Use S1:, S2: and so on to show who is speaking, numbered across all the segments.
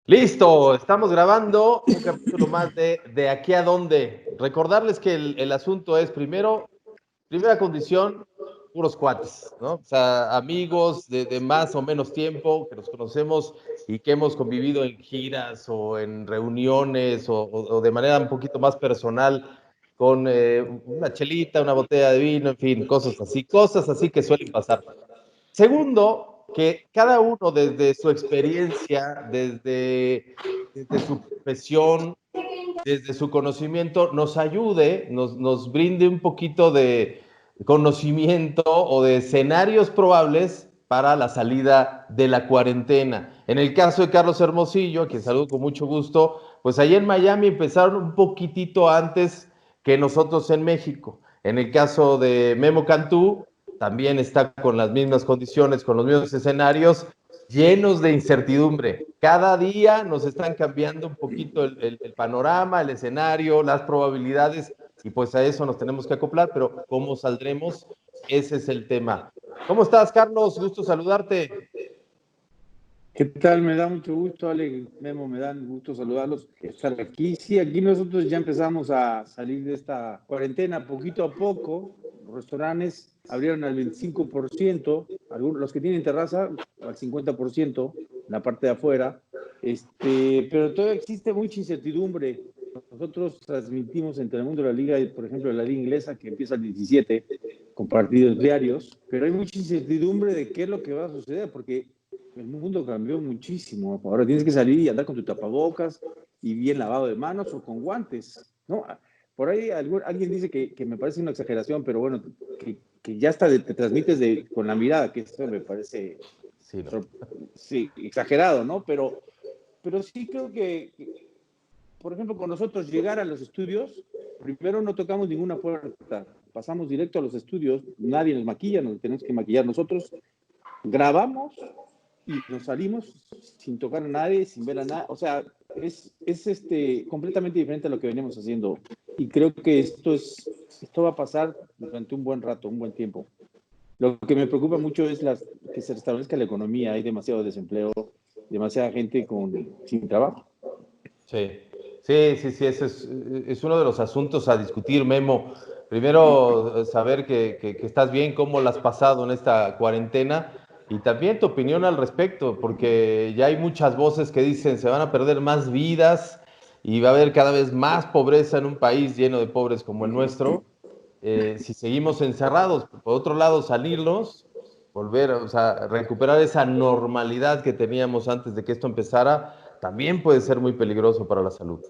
S1: Listo, estamos grabando un capítulo más de Aquí a Dónde. Recordarles que el asunto es primera condición, puros cuates, ¿no? O sea, amigos de más o menos tiempo, que nos conocemos y que hemos convivido en giras o en reuniones o de manera un poquito más personal con una chelita, una botella de vino, en fin, cosas así que suelen pasar. Segundo, que cada uno desde su experiencia, desde su profesión, desde su conocimiento, nos ayude, nos brinde un poquito de conocimiento o de escenarios probables para la salida de la cuarentena. En el caso de Carlos Hermosillo, a quien saludo con mucho gusto, pues allá en Miami empezaron un poquitito antes que nosotros en México. En el caso de Memo Cantú, también está con las mismas condiciones, con los mismos escenarios, llenos de incertidumbre. Cada día nos están cambiando un poquito el panorama, el escenario, las probabilidades, y pues a eso nos tenemos que acoplar, pero ¿cómo saldremos? Ese es el tema. ¿Cómo estás, Carlos? Gusto saludarte.
S2: ¿Qué tal? Me da mucho gusto, Ale, Memo, me dan gusto saludarlos, estar aquí. Sí, aquí nosotros ya empezamos a salir de esta cuarentena poquito a poco. Los restaurantes abrieron al 25%, algunos, los que tienen terraza al 50%, en la parte de afuera. Pero todavía existe mucha incertidumbre. Nosotros transmitimos entre el mundo de la liga, por ejemplo, la liga inglesa, que empieza el 17, con partidos diarios, pero hay mucha incertidumbre de qué es lo que va a suceder, porque el mundo cambió muchísimo. Ahora tienes que salir y andar con tu tapabocas y bien lavado de manos o con guantes, ¿no? Por ahí alguien dice que me parece una exageración, pero bueno, que ya hasta te transmites con la mirada, que esto me parece,
S1: Sí, no.
S2: sí, exagerado, ¿no? Pero sí creo que, por ejemplo, con nosotros llegar a los estudios, primero no tocamos ninguna puerta, pasamos directo a los estudios, nadie nos maquilla, nos tenemos que maquillar nosotros, grabamos y nos salimos sin tocar a nadie, sin ver a nadie. O sea, es completamente diferente a lo que veníamos haciendo. Y creo que esto va a pasar durante un buen rato, un buen tiempo. Lo que me preocupa mucho es que se restablezca la economía. Hay demasiado desempleo, demasiada gente sin trabajo.
S1: Sí, sí, ese es uno de los asuntos a discutir, Memo. Primero, saber que estás bien, cómo la has pasado en esta cuarentena y también tu opinión al respecto, porque ya hay muchas voces que dicen se van a perder más vidas y va a haber cada vez más pobreza en un país lleno de pobres como el nuestro, si seguimos encerrados. Por otro lado, salirnos, volver, o sea, recuperar esa normalidad que teníamos antes de que esto empezara también puede ser muy peligroso para la salud.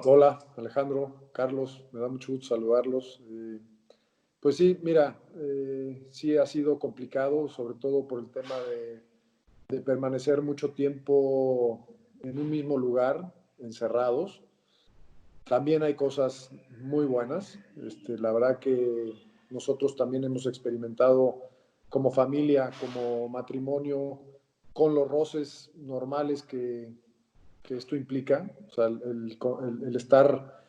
S3: Hola, Alejandro, Carlos, me da mucho gusto saludarlos. Pues sí, mira, sí ha sido complicado, sobre todo por el tema de permanecer mucho tiempo en un mismo lugar, encerrados. También hay cosas muy buenas. La verdad que nosotros también hemos experimentado como familia, como matrimonio, con los roces normales que esto implica, o sea, el estar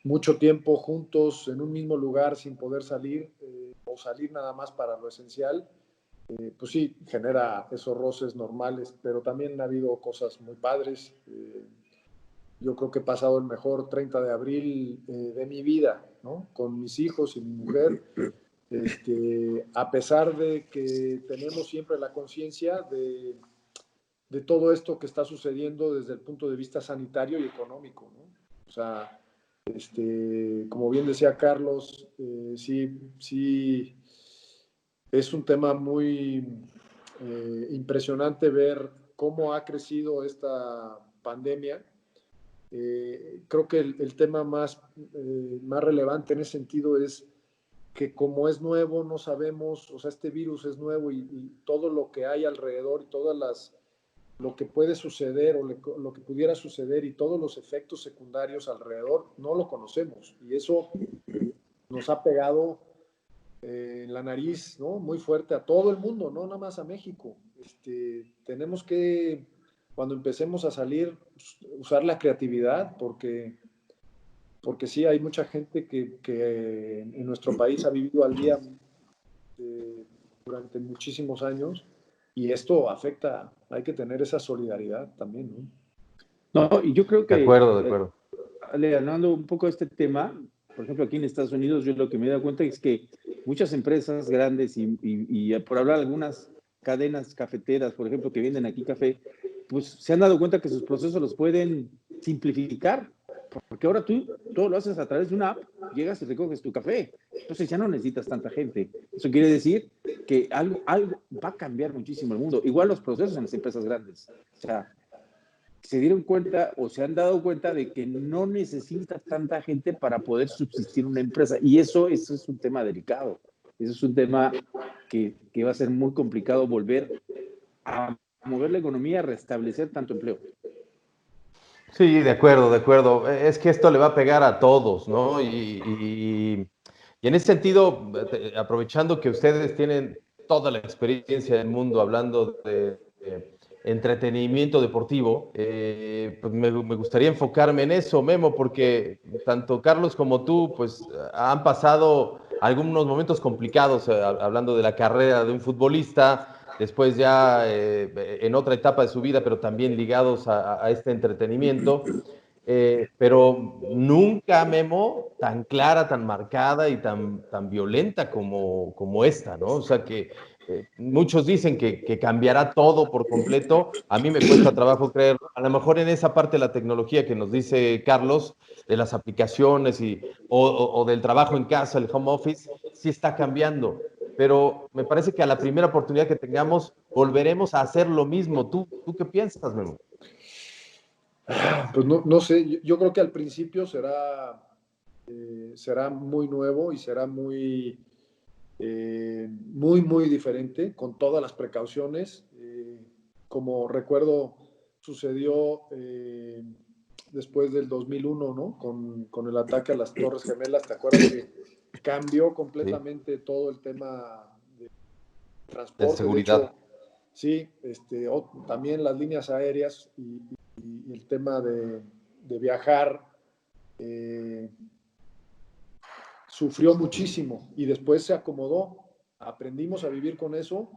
S3: mucho tiempo juntos en un mismo lugar sin poder salir o salir nada más para lo esencial, pues sí, genera esos roces normales, pero también ha habido cosas muy padres. Yo creo que he pasado el mejor 30 de abril de mi vida, ¿no? Con mis hijos y mi mujer, a pesar de que tenemos siempre la conciencia de todo esto que está sucediendo desde el punto de vista sanitario y económico, ¿no? O sea, como bien decía Carlos, sí, es un tema muy impresionante ver cómo ha crecido esta pandemia. Creo que el tema más relevante en ese sentido es que como es nuevo, no sabemos, o sea, este virus es nuevo y todo lo que hay alrededor y lo que puede suceder o lo que pudiera suceder y todos los efectos secundarios alrededor no lo conocemos y eso nos ha pegado en la nariz, ¿no? Muy fuerte a todo el mundo, no nada más a México. Tenemos que, cuando empecemos a salir, usar la creatividad porque sí hay mucha gente que en nuestro país ha vivido al día durante muchísimos años y esto afecta, hay que tener esa solidaridad también, ¿no?
S2: No, y yo creo
S1: De
S2: que,
S1: acuerdo, de acuerdo.
S2: hablando un poco de este tema, por ejemplo, aquí en Estados Unidos, yo lo que me he dado cuenta es que muchas empresas grandes y por hablar algunas cadenas cafeteras, por ejemplo, que venden aquí café, pues se han dado cuenta que sus procesos los pueden simplificar, porque ahora tú todo lo haces a través de una app, llegas y recoges tu café, entonces ya no necesitas tanta gente. Eso quiere decir que algo va a cambiar muchísimo el mundo. Igual los procesos en las empresas grandes. O sea, se dieron cuenta o se han dado cuenta de que no necesitas tanta gente para poder subsistir una empresa. Y eso es un tema delicado. Eso es un tema que va a ser muy complicado volver a mover la economía, a restablecer tanto empleo.
S1: Sí, de acuerdo, de acuerdo. Es que esto le va a pegar a todos, ¿no? Y en ese sentido, aprovechando que ustedes tienen toda la experiencia del mundo hablando de entretenimiento deportivo, pues me gustaría enfocarme en eso, Memo, porque tanto Carlos como tú, pues han pasado algunos momentos complicados, hablando de la carrera de un futbolista, después ya en otra etapa de su vida, pero también ligados a este entretenimiento. Pero nunca, Memo, tan clara, tan marcada y tan violenta como esta, ¿no? O sea que muchos dicen que cambiará todo por completo. A mí me cuesta trabajo creerlo. A lo mejor en esa parte de la tecnología que nos dice Carlos, de las aplicaciones o del trabajo en casa, el home office, sí está cambiando. Pero me parece que a la primera oportunidad que tengamos, volveremos a hacer lo mismo. ¿Tú qué piensas, Memo?
S3: Pues no sé, yo creo que al principio será muy nuevo y será muy diferente, con todas las precauciones. Como recuerdo, sucedió después del 2001, ¿no? Con el ataque a las Torres Gemelas, ¿te acuerdas que cambió
S1: Sí,
S3: completamente todo el tema de
S1: de
S3: transporte? De hecho,
S1: seguridad.
S3: sí, también las líneas aéreas y el tema de viajar eh, sufrió muchísimo y después se acomodó. Aprendimos a vivir con eso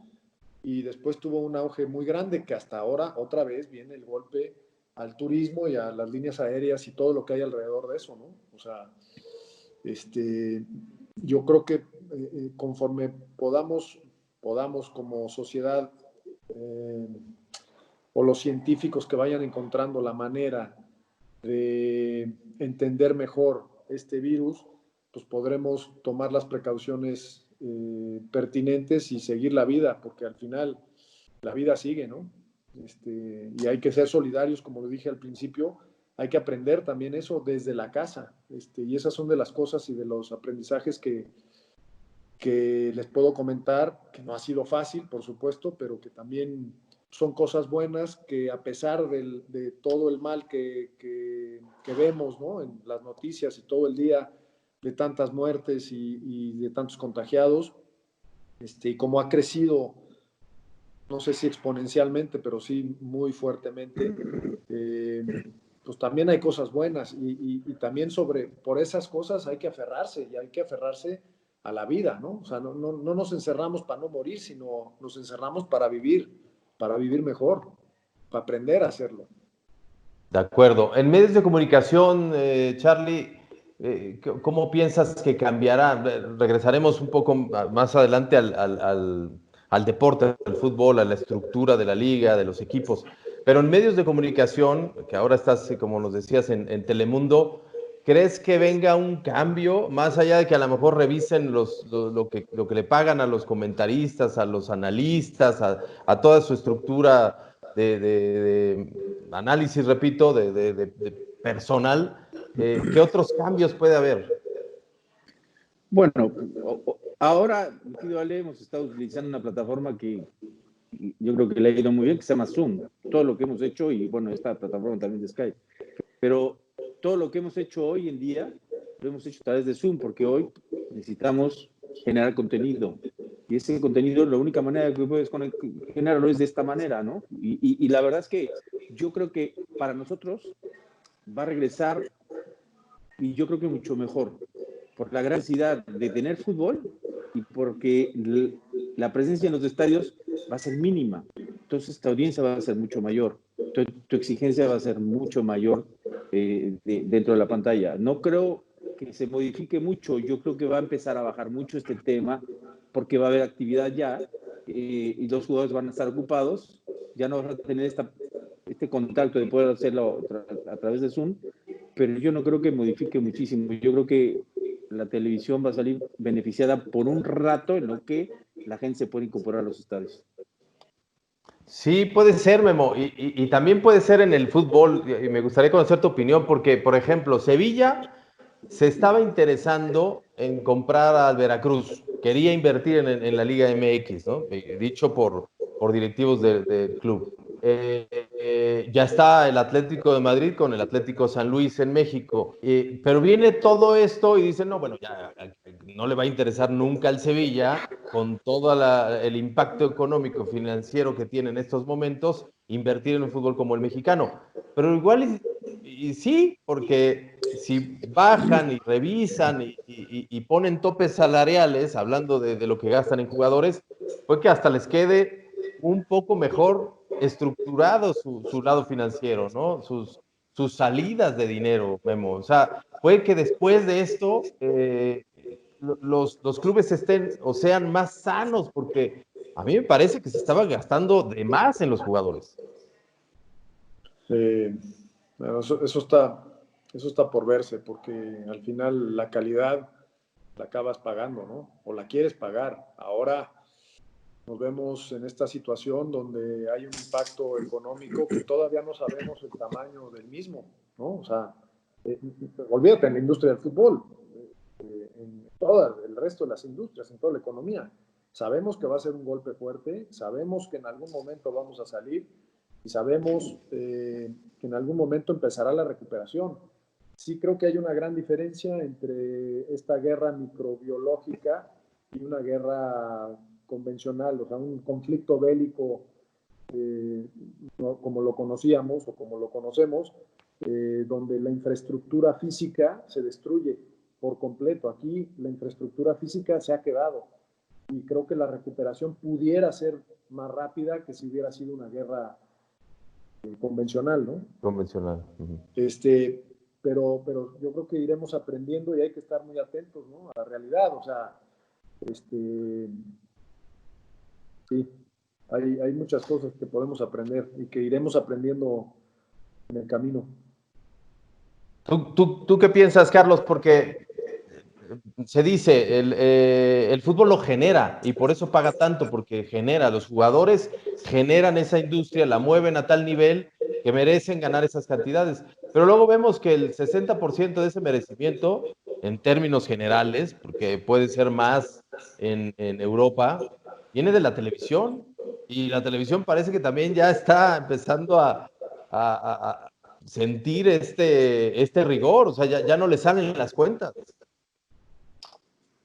S3: y después tuvo un auge muy grande que hasta ahora otra vez viene el golpe al turismo y a las líneas aéreas y todo lo que hay alrededor de eso, ¿no? O sea, yo creo que conforme podamos como sociedad eh, o los científicos que vayan encontrando la manera de entender mejor este virus, pues podremos tomar las precauciones pertinentes y seguir la vida, porque al final la vida sigue, ¿no? Y hay que ser solidarios, como lo dije al principio, hay que aprender también eso desde la casa, y esas son de las cosas y de los aprendizajes que les puedo comentar, que no ha sido fácil, por supuesto, pero que también son cosas buenas que a pesar de todo el mal que vemos, ¿no? En las noticias y todo el día de tantas muertes y de tantos contagiados, y como ha crecido, no sé si exponencialmente, pero sí muy fuertemente, pues también hay cosas buenas y también por esas cosas hay que aferrarse y hay que aferrarse a la vida, ¿no? O sea, no nos encerramos para no morir, sino nos encerramos para vivir mejor, para aprender a hacerlo.
S1: De acuerdo. En medios de comunicación, Charlie, ¿cómo piensas que cambiará? Regresaremos un poco más adelante al deporte, al fútbol, a la estructura de la liga, de los equipos. Pero en medios de comunicación, que ahora estás, como nos decías, en Telemundo, ¿crees que venga un cambio, más allá de que a lo mejor revisen lo que le pagan a los comentaristas, a los analistas, a toda su estructura de análisis, repito, de personal? ¿Qué otros cambios puede haber?
S2: Bueno, ahora, mi querido Ale, hemos estado utilizando una plataforma que yo creo que le ha ido muy bien, que se llama Zoom. Todo lo que hemos hecho, y bueno, esta plataforma también de Skype, pero todo lo que hemos hecho hoy en día lo hemos hecho a través de Zoom, porque hoy necesitamos generar contenido. Y ese contenido, la única manera que puedes generarlo es de esta manera, ¿no? Y la verdad es que yo creo que para nosotros va a regresar, y yo creo que mucho mejor, por la gran necesidad de tener fútbol y porque la presencia en los estadios va a ser mínima. Entonces, esta audiencia va a ser mucho mayor. Tu exigencia va a ser mucho mayor dentro de la pantalla. No creo que se modifique mucho. Yo creo que va a empezar a bajar mucho este tema porque va a haber actividad ya y los jugadores van a estar ocupados. Ya no van a tener este contacto de poder hacerlo a través de Zoom, pero yo no creo que modifique muchísimo. Yo creo que la televisión va a salir beneficiada por un rato en lo que la gente se puede incorporar a los estadios.
S1: Sí, puede ser, Memo, y también puede ser en el fútbol, y me gustaría conocer tu opinión, porque, por ejemplo, Sevilla se estaba interesando en comprar al Veracruz, quería invertir en la Liga MX, ¿no? Dicho por directivos del club. Ya está el Atlético de Madrid con el Atlético San Luis en México, pero viene todo esto y dicen, no, bueno, ya no le va a interesar nunca al Sevilla, con todo el impacto económico financiero que tiene en estos momentos, invertir en un fútbol como el mexicano. Pero igual y sí, porque si bajan y revisan y ponen topes salariales, hablando de lo que gastan en jugadores, puede que hasta les quede un poco mejor estructurado su lado financiero, ¿no? Sus salidas de dinero, Memo. O sea, puede que después de esto los clubes estén o sean más sanos, porque a mí me parece que se estaba gastando de más en los jugadores.
S3: Bueno, eso está por verse, porque al final la calidad la acabas pagando, ¿no? O la quieres pagar. Ahora nos vemos en esta situación donde hay un impacto económico que todavía no sabemos el tamaño del mismo, ¿no? O sea, olvídate en la industria del fútbol, en todo el resto de las industrias, en toda la economía. Sabemos que va a ser un golpe fuerte, sabemos que en algún momento vamos a salir y sabemos que en algún momento empezará la recuperación. Sí creo que hay una gran diferencia entre esta guerra microbiológica y una guerra convencional, o sea, un conflicto bélico como lo conocíamos o como lo conocemos, donde la infraestructura física se destruye por completo. Aquí la infraestructura física se ha quedado y creo que la recuperación pudiera ser más rápida que si hubiera sido una guerra convencional, ¿no?
S1: Convencional.
S3: Pero yo creo que iremos aprendiendo y hay que estar muy atentos, ¿no? A la realidad, o sea, sí, hay muchas cosas que podemos aprender y que iremos aprendiendo en el camino.
S1: ¿Tú qué piensas, Carlos? Porque se dice, el fútbol lo genera y por eso paga tanto, porque genera, los jugadores generan esa industria, la mueven a tal nivel que merecen ganar esas cantidades. Pero luego vemos que el 60% de ese merecimiento, en términos generales, porque puede ser más en Europa, viene de la televisión. Y la televisión parece que también ya está empezando a sentir este rigor, o sea, ya no le salen las cuentas.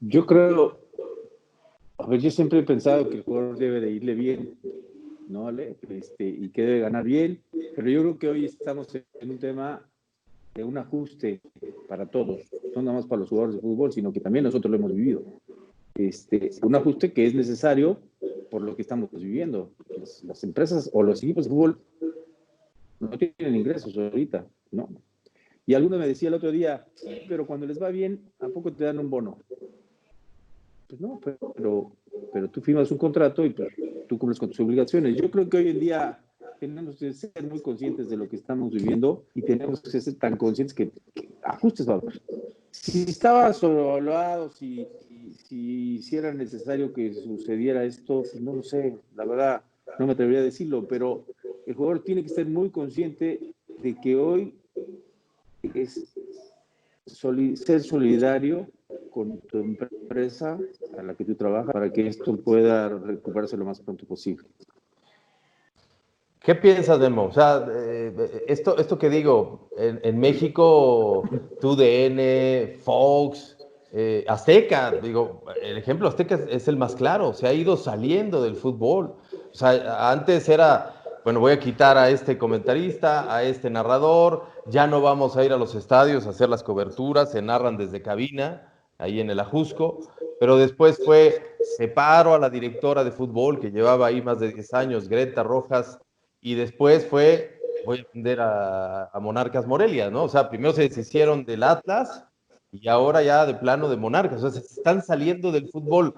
S2: Yo creo, a ver, yo siempre he pensado que el jugador debe de irle bien, ¿no? ¿Vale? Y que debe ganar bien, pero yo creo que hoy estamos en un tema de un ajuste para todos, no nada más para los jugadores de fútbol, sino que también nosotros lo hemos vivido. Un ajuste que es necesario por lo que estamos viviendo. Las empresas o los equipos de fútbol no tienen ingresos ahorita, ¿no? Y alguno me decía el otro día, pero cuando les va bien, ¿a poco te dan un bono? Pues no, pero tú firmas un contrato y pues, tú cumples con tus obligaciones. Yo creo que hoy en día tenemos que ser muy conscientes de lo que estamos viviendo y tenemos que ser tan conscientes que ajustes vamos. Si estaba sobrevaluado, si era necesario que sucediera esto, pues no lo sé, la verdad no me atrevería a decirlo, pero el jugador tiene que ser muy consciente de que hoy es ser solidario con tu empresa a la que tú trabajas para que esto pueda recuperarse lo más pronto posible.
S1: ¿Qué piensas, Memo? O sea, esto que digo, en México, TUDN, Fox, Azteca, digo, el ejemplo Azteca es el más claro, se ha ido saliendo del fútbol. O sea, antes era, bueno, voy a quitar a este comentarista, a este narrador, ya no vamos a ir a los estadios a hacer las coberturas, se narran desde cabina. ahí en el Ajusco, pero después fue separo a la directora de fútbol que llevaba ahí más de 10 años, Greta Rojas, y después voy a vender a Monarcas Morelia, ¿no? O sea, primero se deshicieron del Atlas y ahora ya de plano de Monarcas, o sea, se están saliendo del fútbol.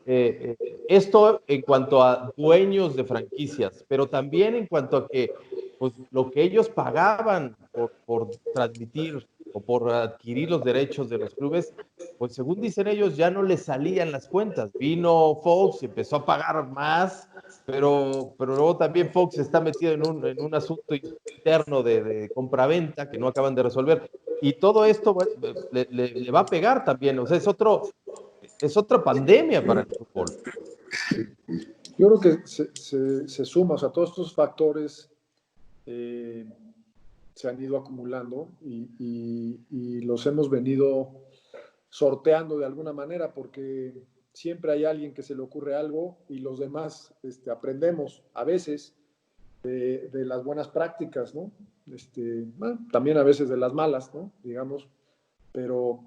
S1: Esto en cuanto a dueños de franquicias, pero también en cuanto a que pues, lo que ellos pagaban por transmitir o por adquirir los derechos de los clubes, pues según dicen ellos ya no les salían las cuentas. Vino Fox y empezó a pagar más, pero luego también Fox está metido en un asunto interno de compraventa que no acaban de resolver. Y todo esto bueno, le va a pegar también, o sea, es otra pandemia para el fútbol.
S3: Yo creo que se suma, o sea, todos estos factores se han ido acumulando y los hemos venido sorteando de alguna manera porque siempre hay alguien que se le ocurre algo y los demás aprendemos a veces de las buenas prácticas, ¿no? Bueno, también a veces de las malas, ¿no? Digamos, pero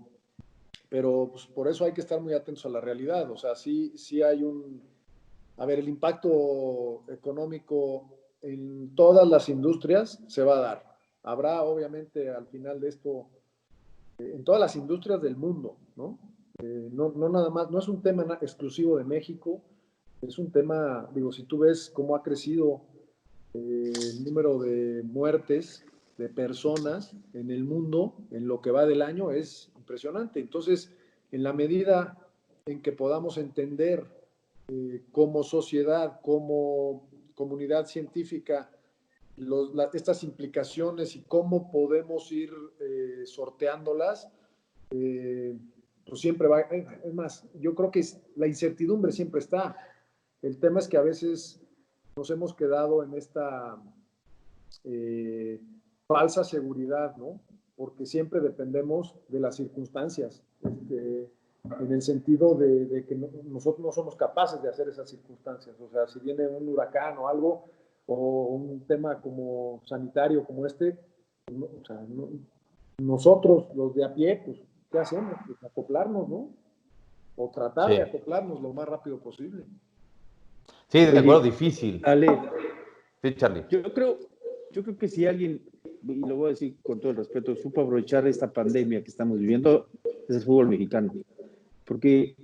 S3: pues, por eso hay que estar muy atentos a la realidad, o sea, sí hay a ver, el impacto económico en todas las industrias se va a dar. Habrá, obviamente, al final de esto, en todas las industrias del mundo, ¿no? No nada más, no es un tema exclusivo de México, es un tema, digo, si tú ves cómo ha crecido el número de muertes de personas en el mundo en lo que va del año es impresionante. Entonces, en la medida en que podamos entender como sociedad, como comunidad científica, estas implicaciones y cómo podemos ir sorteándolas, pues siempre va. Es más, yo creo que la incertidumbre siempre está. El tema es que a veces nos hemos quedado en esta falsa seguridad, ¿no? Porque siempre dependemos de las circunstancias, en el sentido de que nosotros no somos capaces de hacer esas circunstancias. O sea, si viene un huracán o algo, o un tema como sanitario como o sea, nosotros, los de a pie, pues, ¿qué hacemos? Pues acoplarnos, ¿no? O tratar de acoplarnos lo más rápido posible.
S1: Sí, de acuerdo, difícil.
S2: Ale,
S1: sí, Charlie.
S2: Yo creo que si alguien, y lo voy a decir con todo el respeto, supo aprovechar esta pandemia que estamos viviendo, es el fútbol mexicano. Porque,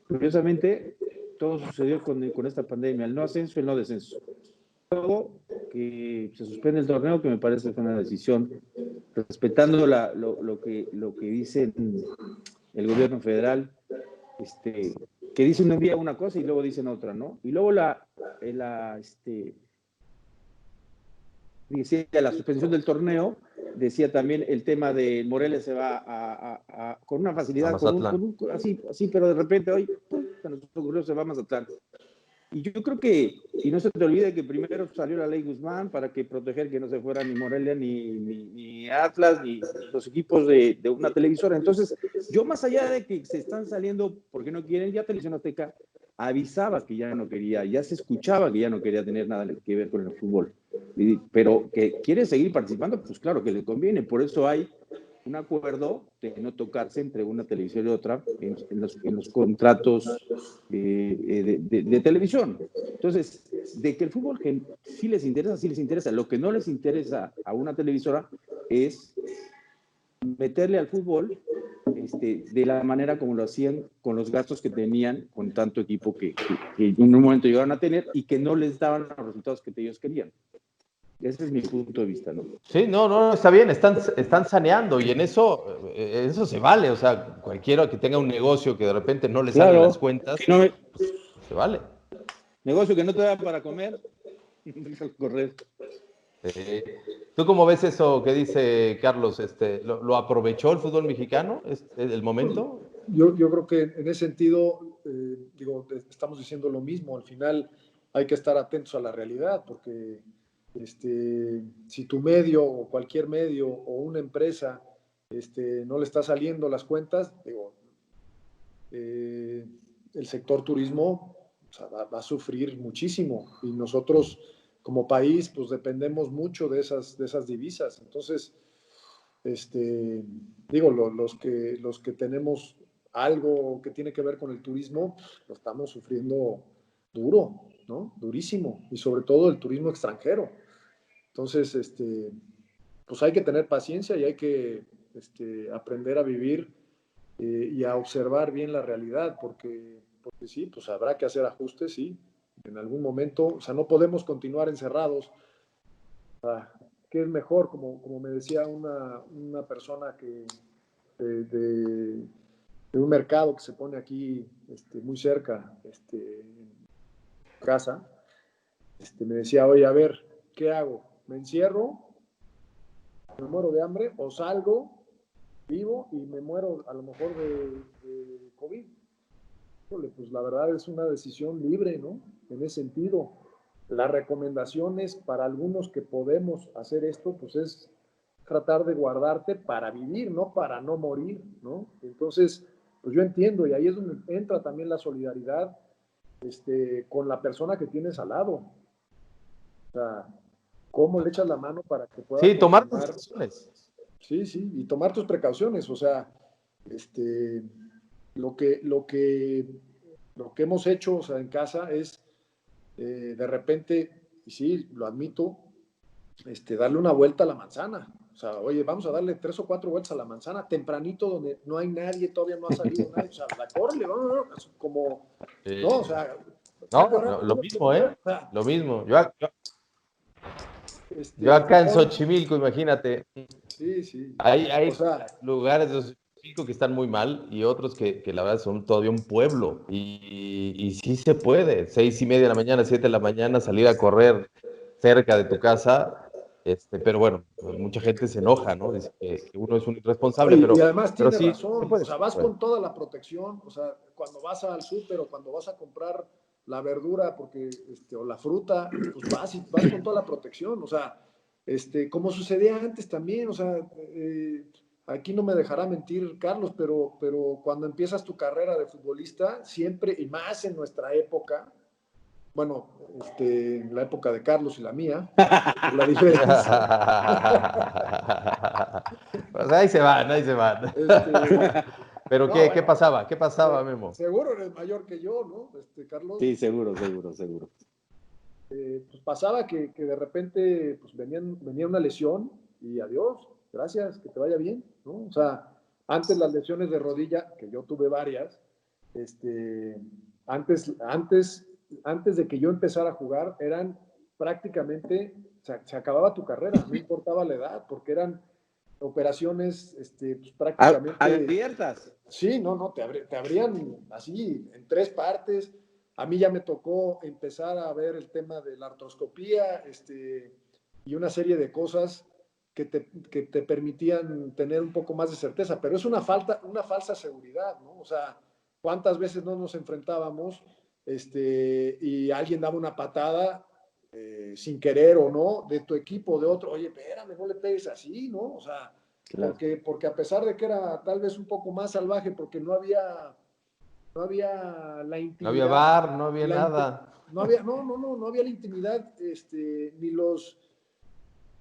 S2: curiosamente, todo sucedió con esta pandemia, el no ascenso y el no descenso. Luego que se suspende el torneo, que me parece que fue una decisión, respetando lo que dice el gobierno federal, que dicen un día una cosa y luego dicen otra, ¿no? Y luego decía la suspensión del torneo, decía también el tema de Morelia se va con una facilidad, así, pero de repente hoy se nos ocurrió, se va a Mazatlán. Y yo creo que, y no se te olvide que primero salió la ley Guzmán para que proteger que no se fuera ni Morelia, ni Atlas, ni los equipos de una televisora. Entonces, yo más allá de que se están saliendo porque no quieren, ya Televisión Azteca avisaba que ya no quería, ya se escuchaba que ya no quería tener nada que ver con el fútbol. Pero que quiere seguir participando, pues claro que le conviene. Por eso hay un acuerdo de no tocarse entre una televisión y otra en los contratos de televisión. Entonces, de que el fútbol sí les interesa. Lo que no les interesa a una televisora es meterle al fútbol de la manera como lo hacían con los gastos que tenían con tanto equipo que en un momento llegaron a tener y que no les daban los resultados que ellos querían. Ese es mi punto de vista, ¿no?
S1: Sí, no, está bien, están saneando y en eso se vale, o sea, cualquiera que tenga un negocio que de repente no le salen las cuentas, pues, se vale.
S2: Negocio que no te da para comer, déjalo correr.
S1: ¿Tú cómo ves eso que dice Carlos? ¿Lo aprovechó el fútbol mexicano, el momento?
S3: Yo creo que en ese sentido, estamos diciendo lo mismo, al final hay que estar atentos a la realidad, porque si tu medio o cualquier medio o una empresa no le está saliendo las cuentas, el sector turismo, o sea, va a sufrir muchísimo y nosotros como país pues dependemos mucho de esas divisas. Entonces, los que tenemos algo que tiene que ver con el turismo, lo estamos sufriendo duro, ¿no? Durísimo, y sobre todo el turismo extranjero. Entonces, pues hay que tener paciencia y hay que aprender a vivir y a observar bien la realidad, porque sí, pues habrá que hacer ajustes, sí, en algún momento, o sea, no podemos continuar encerrados. ¿Qué es mejor? Como me decía una persona que de un mercado que se pone aquí muy cerca, en casa, me decía, oye, a ver, ¿qué hago? ¿Me encierro? ¿Me muero de hambre? ¿O salgo vivo y me muero a lo mejor de COVID? Pues la verdad es una decisión libre, ¿no? En ese sentido, las recomendaciones para algunos que podemos hacer esto, pues es tratar de guardarte para vivir, no para no morir, ¿no? Entonces, pues yo entiendo, y ahí es donde entra también la solidaridad con la persona que tienes al lado. O sea, ¿cómo le echas la mano para que pueda
S1: Sí, tomar
S3: continuar?
S1: decisiones.
S3: Sí, sí, y tomar tus precauciones, o sea, lo que hemos hecho, o sea, en casa es de repente, y sí, lo admito, darle una vuelta a la manzana. O sea, oye, vamos a darle 3 o 4 vueltas a la manzana tempranito donde no hay nadie, todavía no ha salido nadie. O sea, córrele, vamos, como, no, o sea,
S1: No,
S3: correr,
S1: lo mismo, ¿eh?
S3: o sea,
S1: Lo mismo. Yo acá en Xochimilco, imagínate,
S3: sí, sí,
S1: hay
S3: o sea,
S1: lugares de Xochimilco que están muy mal y otros que la verdad son todavía un pueblo. Y sí se puede, 6:30 de la mañana, 7 de la mañana, salir a correr cerca de tu casa. Pero bueno, mucha gente se enoja, ¿no? Dice que uno es un irresponsable,
S3: y además
S1: pero
S3: tiene
S1: sí se
S3: razón, o
S1: puede.
S3: sea, vas con toda la protección, o sea, cuando vas al súper o cuando vas a comprar la verdura porque, o la fruta, pues vas con toda la protección, o sea, como sucedía antes también, o sea, aquí no me dejará mentir Carlos, pero cuando empiezas tu carrera de futbolista, siempre, y más en nuestra época, bueno, en la época de Carlos y la mía, por la diferencia.
S1: Pues ahí se van, ahí se van. Pero
S3: No,
S1: ¿qué
S3: bueno,
S1: pasaba? ¿Qué pasaba, Memo?
S3: seguro eres mayor que yo, ¿no? Carlos.
S2: Sí, seguro, seguro, seguro.
S3: Pues pasaba que de repente pues venía una lesión y adiós, gracias, que te vaya bien, ¿no? O sea, antes las lesiones de rodilla, que yo tuve varias, antes de que yo empezara a jugar, eran prácticamente, se acababa tu carrera, no importaba la edad, porque eran operaciones pues, prácticamente...
S2: Abiertas.
S3: Sí, no, te abrían así en 3 partes. A mí ya me tocó empezar a ver el tema de la artroscopía y una serie de cosas que te permitían tener un poco más de certeza, pero es una falsa seguridad, ¿no? O sea, ¿cuántas veces no nos enfrentábamos y alguien daba una patada sin querer o no de tu equipo, de otro? Oye, espérame, no le pegues así, ¿no? O sea,
S2: Claro.
S3: porque a pesar de que era tal vez un poco más salvaje, porque no había la intimidad.
S1: No había bar, no había nada.
S3: No había la intimidad,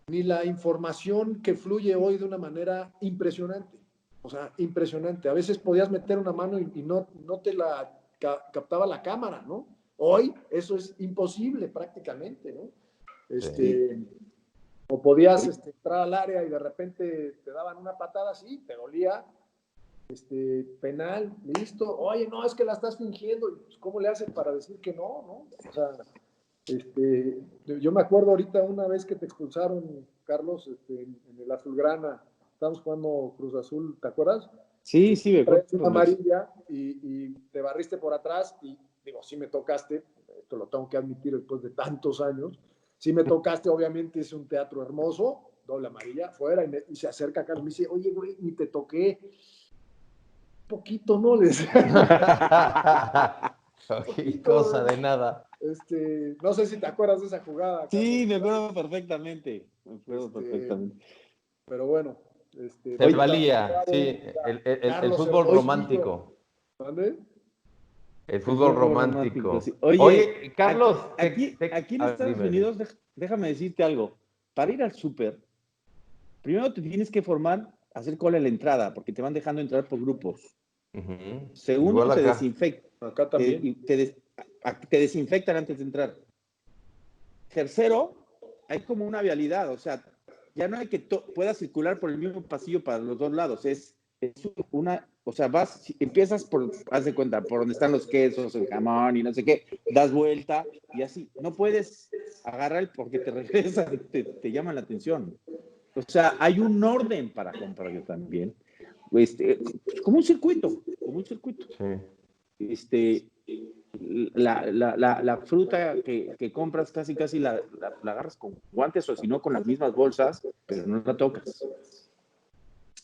S3: ni la información que fluye hoy de una manera impresionante. O sea, impresionante. A veces podías meter una mano y no te la captaba la cámara, ¿no? Hoy eso es imposible prácticamente, ¿no? O podías entrar al área y de repente te daban una patada así, te dolía, penal, listo. Oye, no, es que la estás fingiendo. Pues, ¿cómo le haces para decir que no, no? O sea, yo me acuerdo ahorita una vez que te expulsaron, Carlos, en el Azulgrana. Estábamos jugando Cruz Azul, ¿te acuerdas?
S2: Sí, sí, me acuerdo.
S3: Una amarilla y te barriste por atrás y digo, sí me tocaste, esto lo tengo que admitir después de tantos años, sí me tocaste, obviamente es un teatro hermoso, doble amarilla, fuera y se acerca Carlos y me dice, oye, güey, ni te toqué, poquito, ¿no? Les...
S1: Cosa de nada.
S3: No sé si te acuerdas de esa jugada.
S2: Sí,
S3: Carlos.
S2: me acuerdo perfectamente. Me acuerdo perfectamente.
S3: Pero bueno.
S1: Se valía, sí, el fútbol romántico.
S3: ¿Dónde?
S1: El fútbol romántico.
S2: Sí.
S1: Oye, Carlos,
S2: aquí en Estados
S1: dime.
S2: Unidos, déjame decirte algo. Para ir al súper, primero te tienes que formar, hacer cola en la entrada, porque te van dejando entrar por grupos. Segundo,
S1: Igual
S2: se
S1: acá.
S2: desinfecta.
S3: Acá también.
S2: Te desinfectan antes de entrar. Tercero, hay como una vialidad, o sea, ya no hay que puedas circular por el mismo pasillo para los dos lados. Es una, o sea, empiezas haz de cuenta, por donde están los quesos, el jamón y no sé qué, das vuelta y así. No puedes agarrar porque te regresan, te llaman la atención. O sea, hay un orden para comprar yo también. Como un circuito,
S1: Sí.
S2: La fruta que compras casi la agarras con guantes o si no con las mismas bolsas, pero no la tocas.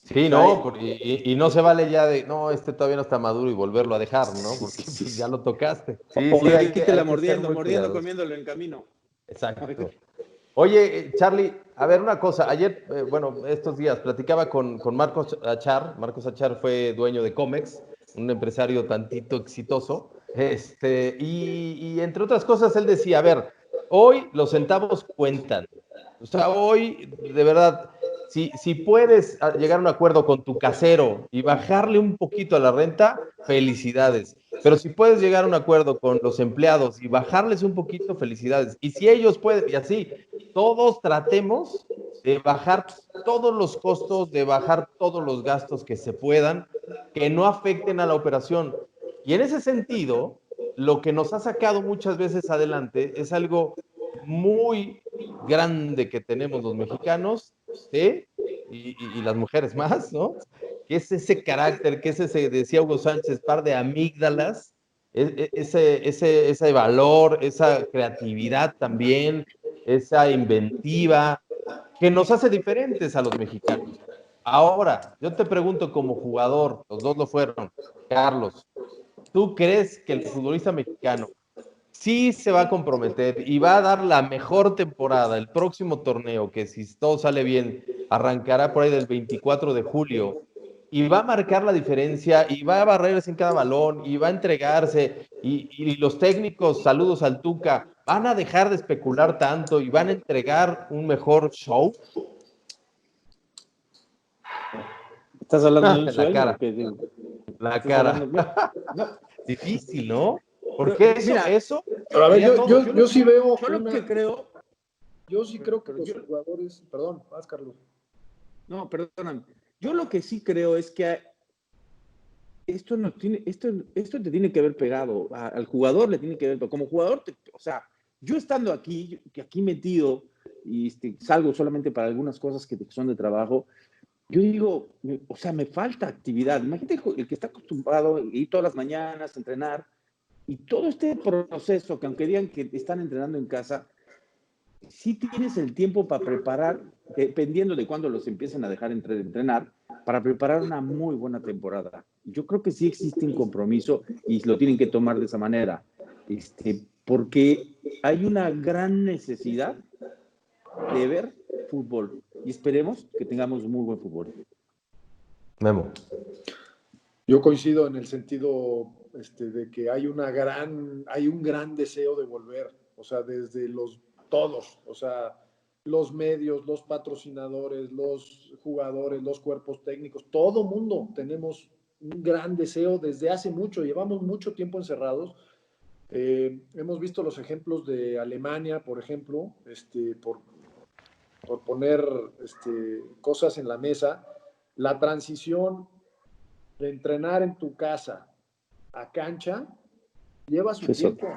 S1: Sí,
S2: O sea,
S1: no, y no se vale ya de, no, este todavía no está maduro y volverlo a dejar, ¿no? Porque
S2: sí.
S1: pues, ya lo tocaste. Sí,
S2: O
S1: sí,
S2: de que te la
S1: hay que ser muy
S2: mordiendo,
S1: cuidadosos.
S2: comiéndolo en camino.
S1: Exacto. Oye, Charlie, a ver una cosa. Ayer, bueno, estos días platicaba con Marcos Achar. Marcos Achar fue dueño de Comex, un empresario tantito exitoso. Y entre otras cosas, él decía, a ver, hoy los centavos cuentan. O sea, hoy, de verdad, si puedes llegar a un acuerdo con tu casero y bajarle un poquito a la renta, felicidades. Pero si puedes llegar a un acuerdo con los empleados y bajarles un poquito, felicidades. Y si ellos pueden, y así, todos tratemos de bajar todos los costos, de bajar todos los gastos que se puedan, que no afecten a la operación. Y en ese sentido, lo que nos ha sacado muchas veces adelante es algo muy grande que tenemos los mexicanos, ¿sí? Y las mujeres más, ¿no? Que es ese carácter, que es ese, decía Hugo Sánchez, par de amígdalas, ese valor, esa creatividad también, esa inventiva, que nos hace diferentes a los mexicanos. Ahora, yo te pregunto como jugador, los dos lo fueron, Carlos, ¿tú crees que el futbolista mexicano sí se va a comprometer y va a dar la mejor temporada el próximo torneo, que si todo sale bien, arrancará por ahí del 24 de julio, y va a marcar la diferencia, y va a barrerse en cada balón, y va a entregarse, y los técnicos, saludos al Tuca, van a dejar de especular tanto y van a entregar un mejor show?
S2: ¿Estás hablando de un
S1: La
S2: sueño?
S1: cara,
S2: ¿O qué?
S1: la
S2: ¿Estás hablando?
S1: cara.
S2: No,
S1: Difícil, ¿no? Porque eso,
S2: mira,
S1: eso
S3: Pero a ver,
S1: sería todo.
S3: yo sí veo
S2: yo lo que creo,
S3: yo sí creo que
S2: pero
S3: los jugadores, perdón, más Carlos.
S2: no, perdóname. Yo lo que sí creo es que esto te tiene que haber pegado, al jugador le tiene que haber pegado. Como jugador, o sea, yo estando aquí metido y salgo solamente para algunas cosas que son de trabajo, yo digo, o sea, me falta actividad. Imagínate el que está acostumbrado a ir todas las mañanas a entrenar y todo este proceso que aunque digan que están entrenando en casa, sí tienes el tiempo para preparar, dependiendo de cuándo los empiecen a dejar entrenar, para preparar una muy buena temporada. Yo creo que sí existe un compromiso y lo tienen que tomar de esa manera, porque hay una gran necesidad de ver fútbol y esperemos que tengamos muy buen fútbol.
S1: Memo.
S3: Yo coincido en el sentido de que hay un gran deseo de volver, o sea, desde todos, o sea, los medios, los patrocinadores, los jugadores, los cuerpos técnicos, todo mundo tenemos un gran deseo desde hace mucho, llevamos mucho tiempo encerrados. Hemos visto los ejemplos de Alemania, por ejemplo, por poner cosas en la mesa, la transición de entrenar en tu casa a cancha lleva su
S2: Eso.
S3: tiempo.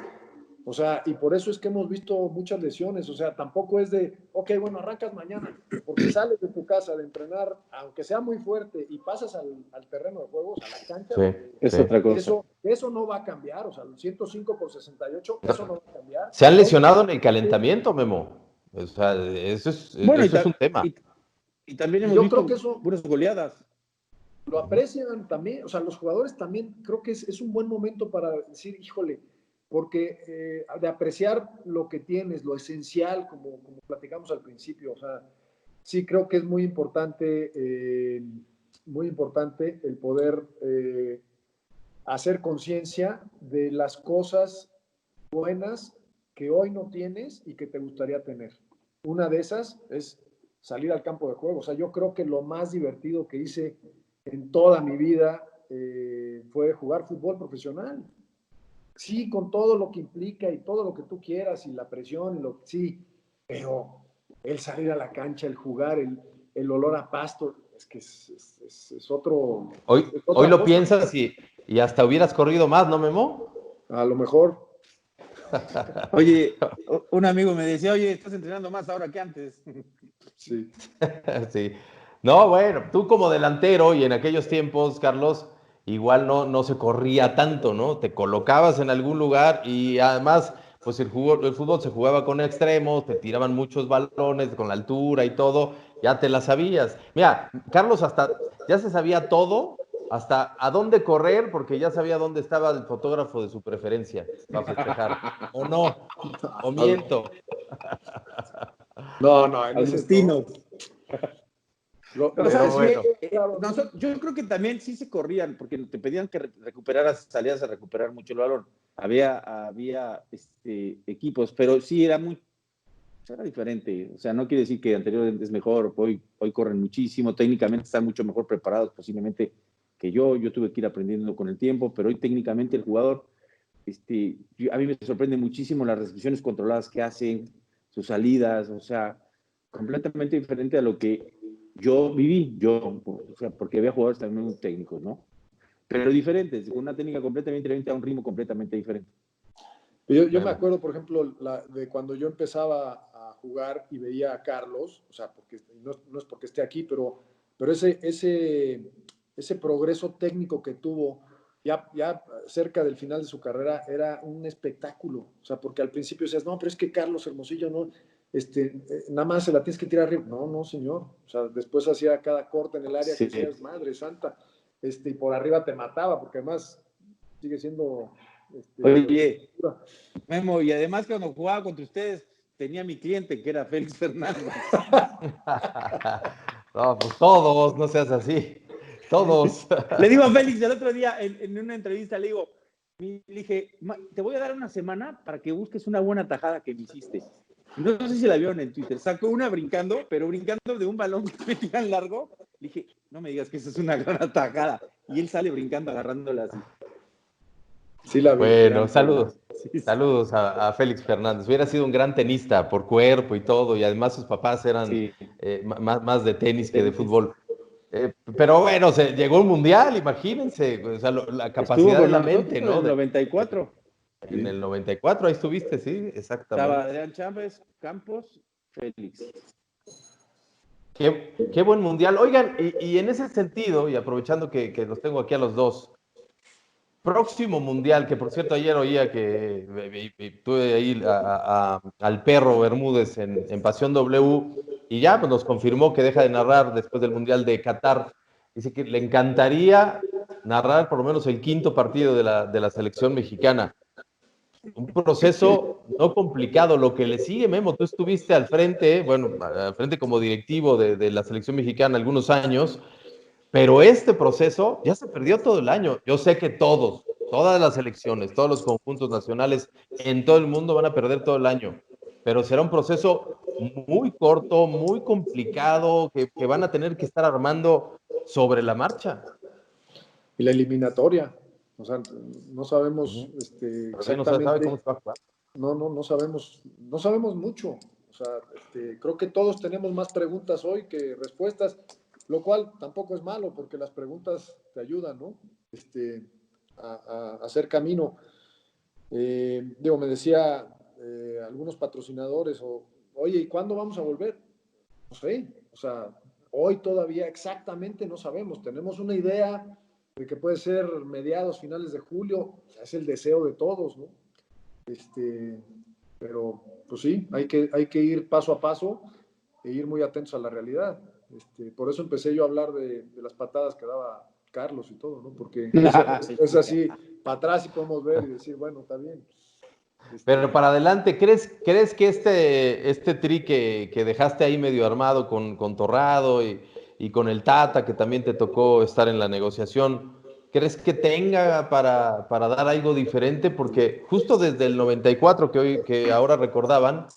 S3: O sea, y por eso es que hemos visto muchas lesiones. O sea, tampoco es de, ok, bueno, arrancas mañana, porque sales de tu casa de entrenar, aunque sea muy fuerte, y pasas al terreno de juegos, a la cancha,
S1: Sí,
S2: es
S1: sí.
S2: otra cosa.
S3: eso no va a cambiar. O sea, el 105 por 68, eso no va a cambiar.
S1: Se han lesionado en el calentamiento, Memo. O sea,
S2: Bueno,
S1: eso es un tema.
S2: y también
S3: Y
S2: hemos
S3: yo creo
S2: visto
S3: que eso
S2: puras goleadas.
S3: lo aprecian también, o sea, los jugadores también creo que es un buen momento para decir, híjole, porque de apreciar lo que tienes, lo esencial, como platicamos al principio, o sea, sí creo que es muy importante el poder hacer conciencia de las cosas buenas que hoy no tienes y que te gustaría tener. Una de esas es salir al campo de juego. O sea, yo creo que lo más divertido que hice en toda mi vida fue jugar fútbol profesional. Sí, con todo lo que implica y todo lo que tú quieras y la presión, sí, pero el salir a la cancha, el jugar, el olor a pasto, es que es otro.
S1: Hoy,
S3: Es
S1: hoy
S3: otra
S1: lo
S3: cosa.
S1: piensas y hasta hubieras corrido más, ¿no, Memo?
S3: A lo mejor.
S2: Oye, un amigo me decía, oye, estás entrenando más ahora que antes.
S3: Sí.
S1: Sí. No, bueno, tú como delantero y en aquellos tiempos, Carlos, igual no se corría tanto, ¿no? Te colocabas en algún lugar y además, pues el fútbol se jugaba con extremos, te tiraban muchos balones con la altura y todo, ya te la sabías. Mira, Carlos hasta ya se sabía todo, hasta a dónde correr, porque ya sabía dónde estaba el fotógrafo de su preferencia para festejar. ¿O no? ¿O miento?
S3: No, en ese
S2: Agustino.
S3: no.
S2: O sea,
S1: Pero
S2: sí,
S1: bueno.
S2: yo creo que también sí se corrían, porque te pedían que recuperaras, salías a recuperar mucho el balón. Había equipos, pero sí era diferente. O sea, no quiere decir que anteriormente es mejor, hoy corren muchísimo, técnicamente están mucho mejor preparados posiblemente que yo tuve que ir aprendiendo con el tiempo, pero hoy técnicamente el jugador, a mí me sorprende muchísimo las recepciones controladas que hacen, sus salidas, o sea, completamente diferente a lo que yo viví, o sea, porque había jugadores también muy técnicos, ¿no? Pero diferentes, con una técnica completamente diferente a un ritmo completamente diferente.
S3: Yo me acuerdo, por ejemplo, de cuando yo empezaba a jugar y veía a Carlos, o sea, porque no es porque esté aquí, pero ese progreso técnico que tuvo ya cerca del final de su carrera era un espectáculo. O sea, porque al principio decías, no, pero es que Carlos Hermosillo no, nada más se la tienes que tirar arriba. No, señor. O sea, después hacía cada corte en el área que
S2: Sí.
S3: decías, madre santa, y por arriba te mataba, porque además sigue siendo.
S2: Oye, Memo, y además cuando jugaba contra ustedes, tenía mi cliente que era Félix Fernández.
S1: No, pues todos, no seas así. Todos.
S2: Le digo a Félix el otro día en una entrevista, le dije, te voy a dar una semana para que busques una buena tajada que me hiciste. No sé si la vieron en Twitter. Sacó una brincando, pero brincando de un balón que me tiran largo. Le dije, no me digas que esa es una gran atajada. Y él sale brincando, agarrándola así.
S3: Sí, la vi.
S1: Bueno, saludos.
S2: Sí.
S1: Saludos a Félix Fernández. Hubiera sido un gran tenista por cuerpo y todo, y además sus papás eran
S2: Sí.
S1: más de tenis que de fútbol. Pero bueno, llegó un mundial, imagínense. O sea, la
S2: Estuvo
S1: capacidad de
S2: con
S1: la
S2: nosotros
S1: mente,
S2: en
S1: ¿no?
S2: el 94.
S1: En el 94, ahí estuviste, sí,
S2: Estaba
S1: exactamente.
S2: Adrián Chávez, Campos, Félix.
S1: Qué buen mundial. Oigan, y en ese sentido, y aprovechando que los tengo aquí a los dos, próximo mundial, que por cierto ayer oía que tuve ahí al perro Bermúdez en Pasión W y ya pues nos confirmó que deja de narrar después del mundial de Qatar. Dice que le encantaría narrar por lo menos el quinto partido de la selección mexicana. Un proceso no complicado. Lo que le sigue, Memo, tú estuviste al frente, bueno, al frente como directivo de la selección mexicana algunos años. Pero este proceso ya se perdió todo el año. Yo sé que todas las elecciones, todos los conjuntos nacionales en todo el mundo van a perder todo el año. Pero será un proceso muy corto, muy complicado, que van a tener que estar armando sobre la marcha.
S3: Y la eliminatoria. O sea, no sabemos
S1: Todavía no se sabe cómo
S3: exactamente.
S1: se va a jugar.
S3: No sabemos mucho. O sea, creo que todos tenemos más preguntas hoy que respuestas, lo cual tampoco es malo porque las preguntas te ayudan, ¿no? A hacer camino. Me decía algunos patrocinadores, oye, ¿y cuándo vamos a volver? No sé, o sea, hoy todavía exactamente no sabemos. Tenemos una idea de que puede ser mediados, finales de julio, es el deseo de todos, ¿no? Pero pues sí, hay que ir paso a paso e ir muy atentos a la realidad. Por eso empecé yo a hablar de las patadas que daba Carlos y todo, ¿no? Porque es así, para atrás y podemos ver y decir, bueno, está bien.
S1: Pero para adelante, ¿crees que este tri que dejaste ahí medio armado con Torrado y con el Tata, que también te tocó estar en la negociación, crees que tenga para dar algo diferente? Porque justo desde el 94, que ahora recordaban,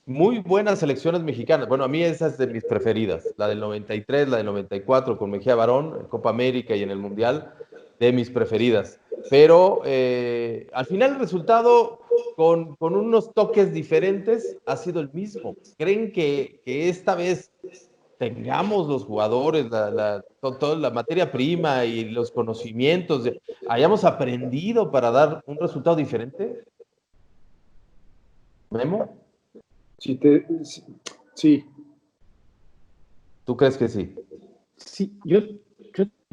S1: muy buenas selecciones mexicanas. Bueno, a mí esa es de mis preferidas, la del 93, la del 94 con Mejía Barón, en Copa América y en el Mundial. de mis preferidas. Pero al final el resultado, con unos toques diferentes, ha sido el mismo. ¿Creen que esta vez tengamos los jugadores, toda la materia prima y los conocimientos, hayamos aprendido para dar un resultado diferente? ¿Memo?
S3: Sí.
S1: ¿Tú crees que sí?
S2: Sí, yo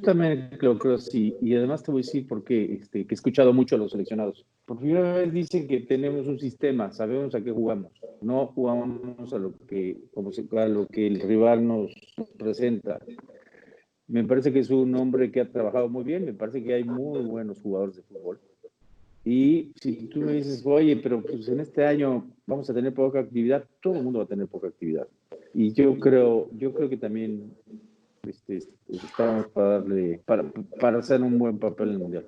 S2: también creo sí, y además te voy a decir porque que he escuchado mucho a los seleccionados. Por primera vez dicen que tenemos un sistema, sabemos a qué jugamos, no jugamos a lo a lo que el rival nos presenta. Me parece que es un hombre que ha trabajado muy bien, me parece que hay muy buenos jugadores de fútbol. Y si tú me dices, oye, pero pues en este año vamos a tener poca actividad, todo el mundo va a tener poca actividad. Y yo creo que también estamos para hacer un buen papel en el Mundial.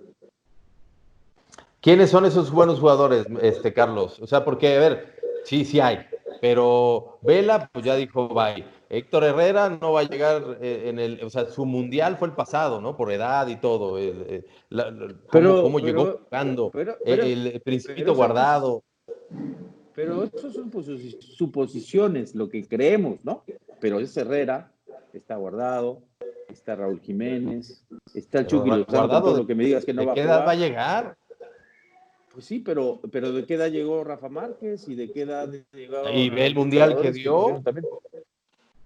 S1: ¿Quiénes son esos buenos jugadores, Carlos? O sea, porque, a ver, sí hay, pero Vela, pues ya dijo bye. Héctor Herrera no va a llegar o sea, su mundial fue el pasado, ¿no? Por edad y todo. Cómo llegó jugando. El Principito Guardado.
S2: Pero eso son suposiciones, lo que creemos, ¿no? Pero es Herrera, está Guardado, está Raúl Jiménez, está el Chucky Lozano, con todo lo que me digas que no
S1: ¿de
S2: va a
S1: qué
S2: jugar.
S1: edad va a llegar?
S2: Pues sí, pero ¿de qué edad llegó Rafa Márquez y de qué edad llegaron
S1: Y ve el mundial que dio.
S2: También?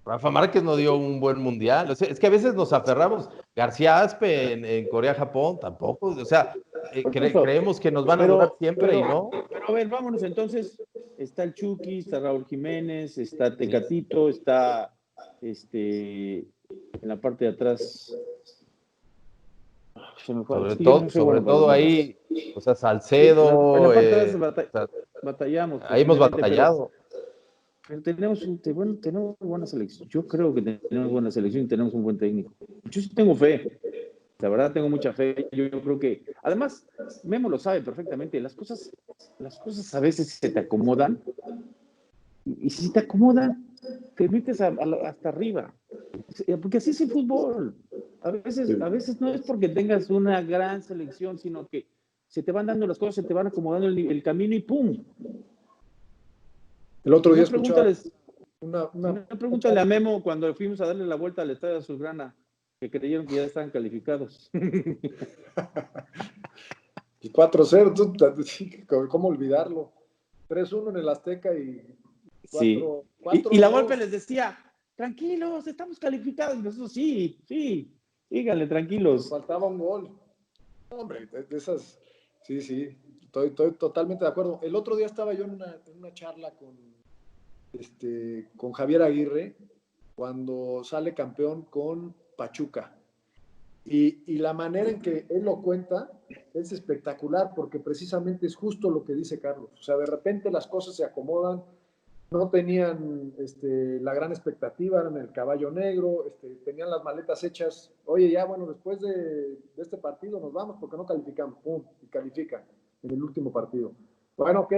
S1: Rafa Márquez no dio un buen mundial. O sea, es que a veces nos aferramos. García Aspe en Corea-Japón tampoco. O sea, creemos que nos van a durar siempre y no.
S2: Pero a ver, vámonos entonces. Está el Chucky, está Raúl Jiménez, está Tecatito, está en la parte de atrás.
S1: Sobre todo ahí, o sea, Salcedo.
S2: En la parte de atrás batallamos.
S1: Ahí hemos batallado.
S2: Pero tenemos buena selección. Yo creo que tenemos buena selección y tenemos un buen técnico. Yo sí tengo fe. La verdad tengo mucha fe. Yo creo que, además, Memo lo sabe perfectamente. Las cosas a veces se te acomodan. Y si te acomodan, te metes hasta arriba. Porque así es el fútbol. A veces no es porque tengas una gran selección, sino que se te van dando las cosas, se te van acomodando el camino y ¡pum!
S3: El otro día escuchaba
S2: Pregúntale a Memo cuando fuimos a darle la vuelta al Estadio Azulgrana, que creyeron que ya estaban calificados.
S3: Y 4-0, ¿cómo olvidarlo? 3-1 en el Azteca y 4
S2: y la Volpe les decía, tranquilos, estamos calificados. Y nosotros, sí, díganle, tranquilos.
S3: Faltaba un gol. Hombre, de esas, sí, estoy totalmente de acuerdo. El otro día estaba yo en una charla con Javier Aguirre, cuando sale campeón con Pachuca. Y la manera en que él lo cuenta es espectacular, porque precisamente es justo lo que dice Carlos. O sea, de repente las cosas se acomodan, no tenían la gran expectativa, eran el caballo negro, tenían las maletas hechas. Oye, ya, bueno, después de este partido nos vamos porque no calificamos. ¡Pum! Y califican en el último partido. Bueno, ok,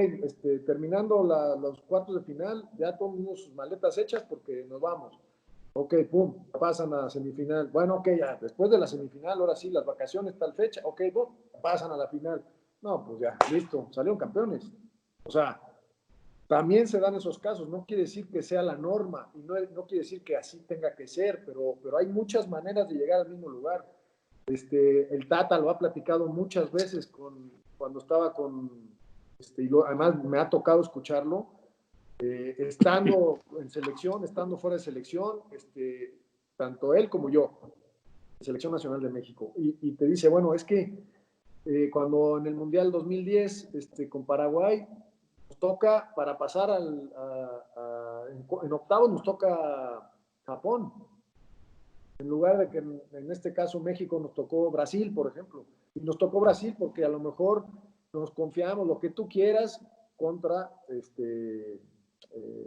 S3: terminando los cuartos de final, ya tenemos sus maletas hechas porque nos vamos. Ok, pum, pasan a semifinal. Bueno, ok, ya, después de la semifinal, ahora sí, las vacaciones, tal fecha, ok, pum, pasan a la final. No, pues ya, listo, salieron campeones. O sea, también se dan esos casos, no quiere decir que sea la norma y no quiere decir que así tenga que ser, pero hay muchas maneras de llegar al mismo lugar. El Tata lo ha platicado muchas veces cuando estaba además me ha tocado escucharlo, estando en selección, estando fuera de selección, tanto él como yo, Selección Nacional de México, y te dice, bueno, es que cuando en el Mundial 2010 con Paraguay nos toca, para pasar en octavos nos toca Japón, en lugar de que en este caso México nos tocó Brasil, por ejemplo, y nos tocó Brasil porque a lo mejor nos confiamos, lo que tú quieras, contra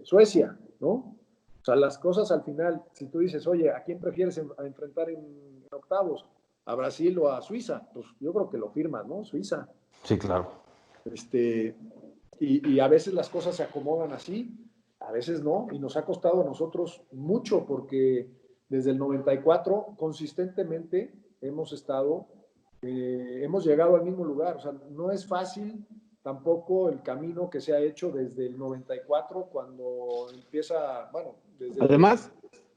S3: Suecia, ¿no? O sea, las cosas al final, si tú dices, oye, ¿a quién prefieres enfrentar en octavos? ¿A Brasil o a Suiza? Pues yo creo que lo firmas, ¿no? Suiza.
S1: Sí, claro.
S3: Y a veces las cosas se acomodan así, a veces no, y nos ha costado a nosotros mucho porque desde el 94 consistentemente hemos estado hemos llegado al mismo lugar. O sea, no es fácil tampoco el camino que se ha hecho desde el 94, cuando empieza, bueno, desde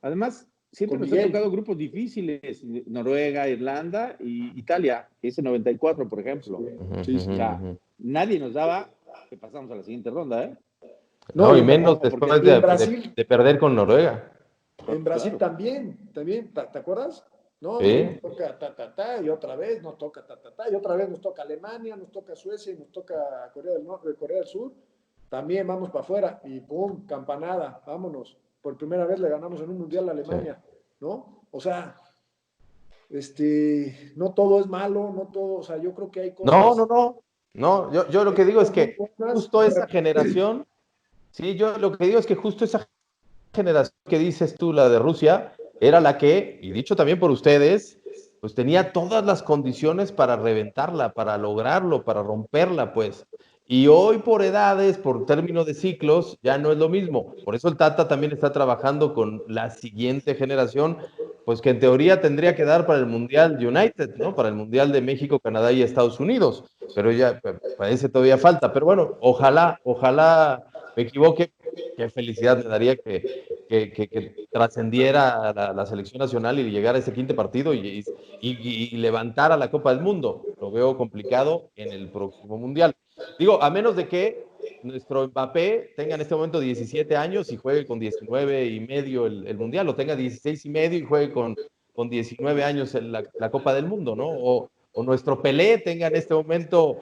S2: Además, siempre
S3: con
S2: nos ha
S3: Miguel.
S2: tocado grupos difíciles, Noruega, Irlanda y Italia, ese 94, por ejemplo.
S3: Sí, sí.
S2: O sea, nadie nos daba que pasamos a la siguiente ronda, ¿eh?
S3: No,
S1: No, y
S3: y
S1: menos
S2: Porque
S1: después
S3: en Brasil,
S1: de perder con Noruega.
S3: en Brasil
S2: claro,
S3: también, ¿te acuerdas? No, y
S1: Sí,
S3: nos toca y otra vez nos toca y otra vez nos toca Alemania, nos toca Suecia y nos toca Corea del Norte, Corea del Sur. También vamos para afuera y pum, campanada, vámonos. Por primera vez le ganamos en un mundial a
S1: sí.
S3: Alemania, ¿no? O sea, no todo es malo, no todo, o sea, yo creo que hay
S1: No, no,
S3: cosas,
S1: no. No, yo lo que digo es
S3: muy
S1: que
S3: buenas.
S1: justo esa generación, sí, yo lo que digo es que justo esa generación que dices tú, la de Rusia, era la que, y dicho también por ustedes, pues tenía todas las condiciones para reventarla, para lograrlo, para romperla, pues. Y hoy por edades, por término de ciclos, ya no es lo mismo. Por eso el Tata también está trabajando con la siguiente generación, pues que en teoría tendría que dar para el Mundial United, ¿no? Para el Mundial de México, Canadá y Estados Unidos. Pero ya parece todavía falta. Pero bueno, ojalá me equivoque. Qué felicidad me daría que trascendiera la selección nacional y llegara a ese quinto partido y levantara la Copa del Mundo. Lo veo complicado en el próximo Mundial. Digo, a menos de que nuestro Mbappé tenga en este momento 17 años y juegue con 19 y medio el Mundial, o tenga 16 y medio y juegue con 19 años la Copa del Mundo, ¿no? O nuestro Pelé tenga en este momento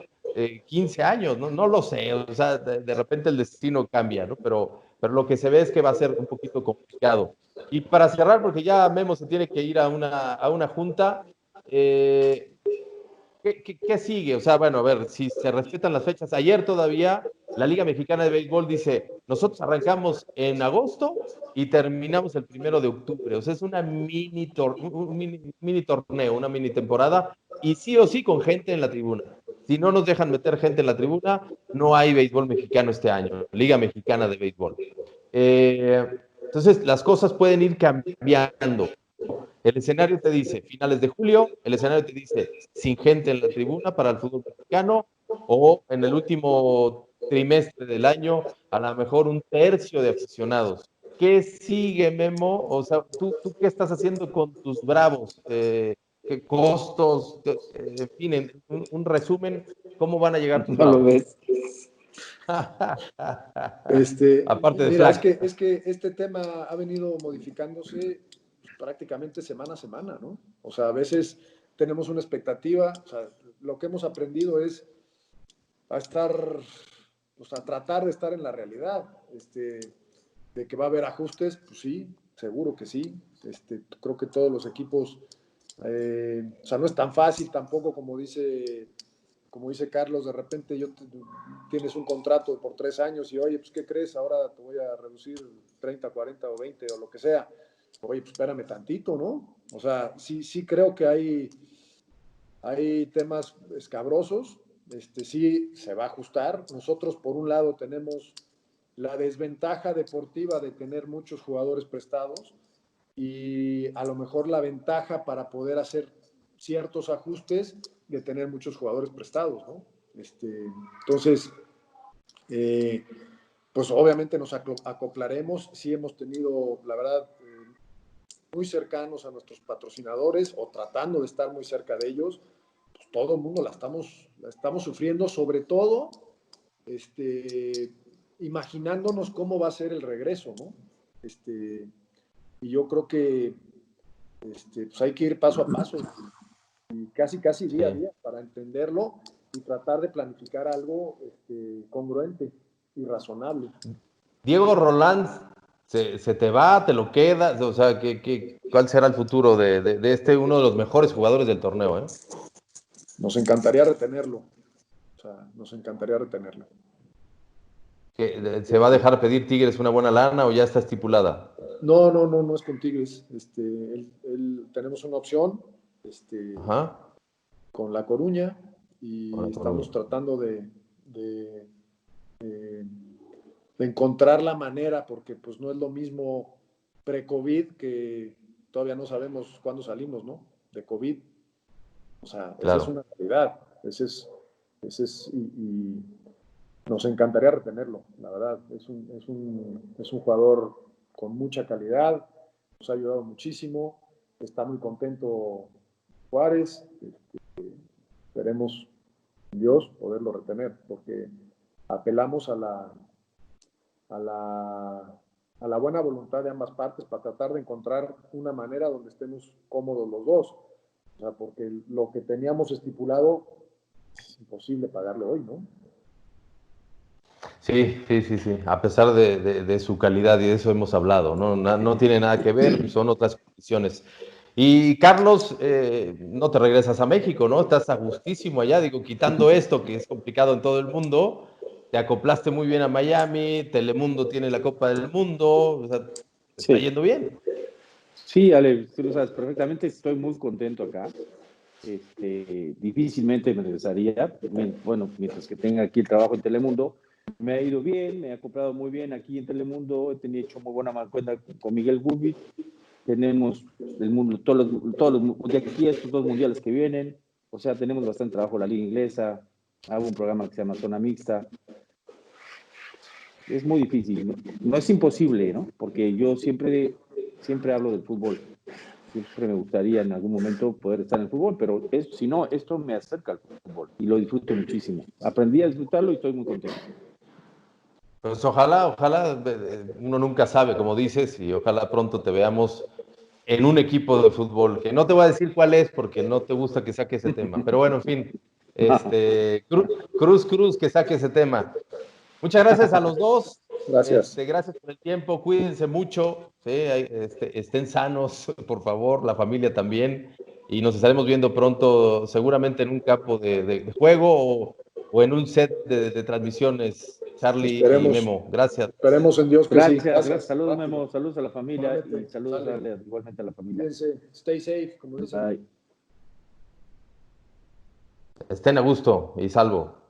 S1: 15 años, ¿no? No lo sé, o sea, de repente el destino cambia, ¿no? Pero lo que se ve es que va a ser un poquito complicado. Y para cerrar, porque ya Memo se tiene que ir a una junta, ¿qué sigue? O sea, bueno, a ver, si se respetan las fechas. Ayer todavía la Liga Mexicana de Béisbol dice, nosotros arrancamos en agosto y terminamos el 1 de octubre. O sea, es una mini torneo, una mini temporada, y sí o sí con gente en la tribuna. Si no nos dejan meter gente en la tribuna, no hay béisbol mexicano este año, Liga Mexicana de Béisbol. Eh, entonces, las cosas pueden ir cambiando. El escenario te dice finales de julio, el escenario te dice sin gente en la tribuna para el fútbol mexicano, o en el último trimestre del año, a lo mejor un tercio de aficionados. ¿Qué sigue, Memo? O sea, ¿tú qué estás haciendo con tus Bravos? ¿Qué costos? En fin, un resumen, ¿cómo van a llegar tus
S2: no lo
S1: Bravos?
S2: ves.
S1: Aparte de
S3: Mira,
S1: Flack.
S3: es que este tema ha venido modificándose prácticamente semana a semana, ¿no? O sea, a veces tenemos una expectativa, o sea, lo que hemos aprendido es a estar, pues a tratar de estar en la realidad, de que va a haber ajustes, pues sí, seguro que sí. Creo que todos los equipos, o sea, no es tan fácil tampoco como dice Carlos, de repente tienes un contrato por 3 años y oye, pues ¿qué crees? Ahora te voy a reducir 30, 40 o 20 o lo que sea. Oye, pues espérame tantito, ¿no? O sea, sí creo que hay temas escabrosos, sí se va a ajustar. Nosotros, por un lado, tenemos la desventaja deportiva de tener muchos jugadores prestados y a lo mejor la ventaja para poder hacer ciertos ajustes de tener muchos jugadores prestados, ¿no? Entonces, eh, pues obviamente nos acoplaremos. Sí hemos tenido, la verdad, muy cercanos a nuestros patrocinadores o tratando de estar muy cerca de ellos. Pues todo el mundo la estamos sufriendo, sobre todo imaginándonos cómo va a ser el regreso, ¿no? Y yo creo que pues hay que ir paso a paso y casi día a
S1: Sí.
S3: día para entenderlo y tratar de planificar algo congruente y razonable.
S1: Diego Roland, ¿se te va, te lo quedas? O sea, ¿cuál será el futuro de este, uno de los mejores jugadores del torneo?
S3: Nos encantaría retenerlo, o sea, nos encantaría retenerlo.
S1: ¿Se va a dejar pedir Tigres una buena lana o ya está estipulada?
S3: No es con Tigres. Tenemos una opción
S1: Ajá,
S3: con La Coruña
S1: con
S3: y
S1: la Coruña.
S3: estamos tratando de, de encontrar la manera, porque pues no es lo mismo pre-COVID, que todavía no sabemos cuándo salimos, ¿no? De COVID. O sea,
S1: Claro.
S3: esa es una realidad. Y nos encantaría retenerlo, la verdad. Es un jugador con mucha calidad, nos ha ayudado muchísimo, está muy contento Juárez. Esperemos Dios poderlo retener, porque apelamos a la buena voluntad de ambas partes para tratar de encontrar una manera donde estemos cómodos los dos. O sea, porque lo que teníamos estipulado es imposible pagarle hoy, ¿no?
S1: Sí. A pesar de su calidad, y de eso hemos hablado, ¿no? No tiene nada que ver, son otras condiciones. Y Carlos, no te regresas a México, ¿no? Estás a gustísimo allá, digo, quitando esto que es complicado en todo el mundo, te acoplaste muy bien a Miami, Telemundo tiene la Copa del Mundo, o sea, te está
S2: Sí,
S1: yendo bien.
S2: sí, Ale, tú lo sabes perfectamente, estoy muy contento acá. Difícilmente me regresaría, bueno, mientras que tenga aquí el trabajo en Telemundo. Me ha ido bien, me ha comprado muy bien aquí en Telemundo, he hecho muy buena cuenta con Miguel Gurbi, tenemos el mundo, de aquí a estos 2 mundiales que vienen, o sea, tenemos bastante trabajo en la liga inglesa, hago un programa que se llama Zona Mixta. Es muy difícil, no es imposible, ¿no? Porque yo siempre hablo del fútbol. Siempre me gustaría en algún momento poder estar en el fútbol, pero si no, esto me acerca al fútbol y lo disfruto muchísimo. Aprendí a disfrutarlo y estoy muy contento.
S1: Pues ojalá, uno nunca sabe, como dices, y ojalá pronto te veamos en un equipo de fútbol, que no te voy a decir cuál es porque no te gusta que saque ese tema, pero bueno, en fin, Cruz, que saque ese tema. Muchas gracias a los dos,
S3: Gracias.
S1: gracias por el tiempo, cuídense mucho, ¿sí? Estén sanos, por favor, la familia también, y nos estaremos viendo pronto, seguramente en un campo de juego o en un set de transmisiones, Charlie y Memo. Gracias.
S3: Esperemos en Dios que sí.
S2: Gracias. Saludos, Memo. Saludos a la familia y saludos igualmente a la familia.
S3: Cuídense. Stay safe, como dicen.
S2: Bye.
S1: Estén a gusto y salvo.